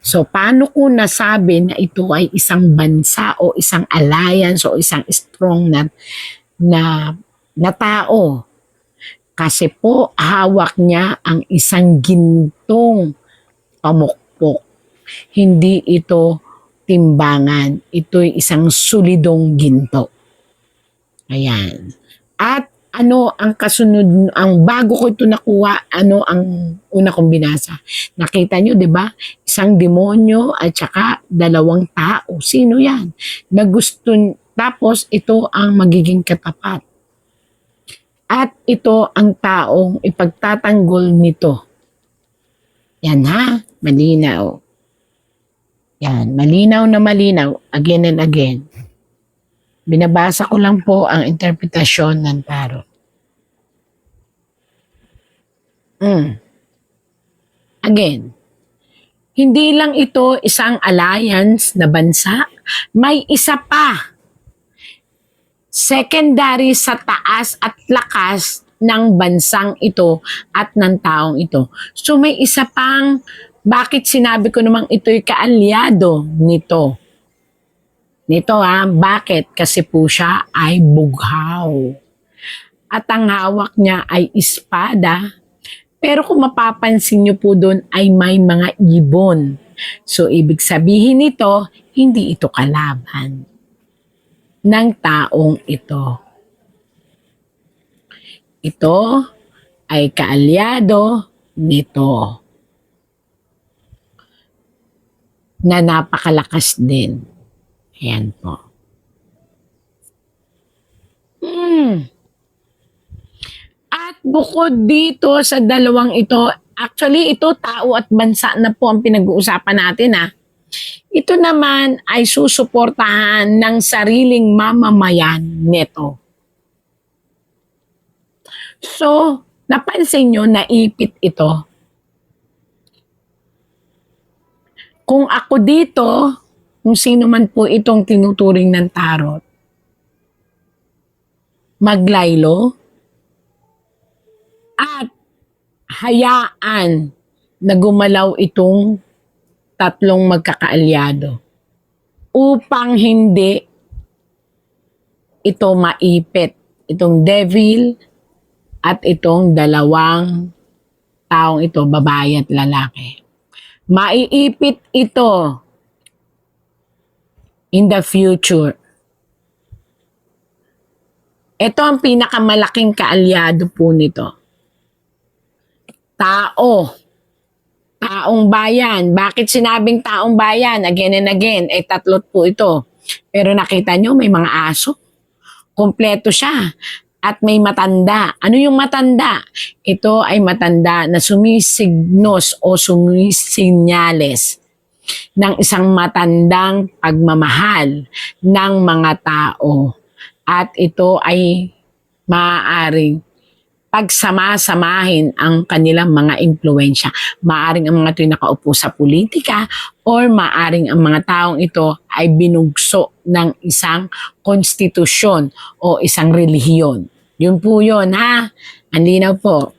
So, paano ko nasabi na ito ay isang bansa o isang alliance o isang strong na, na tao? Kasi po, hawak niya ang isang gintong pamukpok. Hindi ito timbangan. Ito'y isang solidong ginto. Ayan. At ano ang kasunod, ang bago ko ito nakuha, ano ang una kong binasa? Nakita nyo, di ba? Isang demonyo at saka dalawang tao. Sino yan? Na gusto, tapos ito ang magiging katapat. At ito ang taong ipagtatanggol nito. Yan ha, malinaw. Yan, malinaw na malinaw, again and again. Binabasa ko lang po ang interpretasyon ng tarot. Again, hindi lang ito isang alliance na bansa, may isa pa. Secondary sa taas at lakas ng bansang ito at ng taong ito. So may isa pang, bakit sinabi ko namang ito'y kaalyado nito? Nito bakit? Kasi po siya ay bughaw. At ang hawak niya ay espada. Pero kung mapapansin niyo po doon ay may mga ibon. So ibig sabihin nito, hindi ito kalaban ng taong ito. Ito ay kaalyado nito na napakalakas din. Ayan po. At bukod dito sa dalawang ito, actually ito tao at bansa na po ang pinag-uusapan natin Ito naman ay susuportahan ng sariling mamamayan nito. So, napansin nyo, naipit ito. Kung ako dito, kung sino man po itong tinuturing ng tarot, maglaylo at hayaan na gumalaw itong tatlong magkakaalyado upang hindi ito maipit, itong devil at itong dalawang taong ito, babae at lalaki. Maiipit ito in the future. Ito ang pinakamalaking kaalyado po nito. Taong bayan. Bakit sinabing taong bayan? Again and again, tatlot po ito. Pero nakita nyo, may mga aso. Kompleto siya. At may matanda. Ano yung matanda? Ito ay matanda na sumisignos o sumisinyales ng isang matandang pagmamahal ng mga tao. At ito ay maaaring pagsama-samahin ang kanilang mga impluensya. Maaaring ang mga ito ay nakaupo sa politika or maaaring ang mga taong ito ay binugso ng isang konstitusyon o isang relihiyon. Yun po yun Ang linaw po.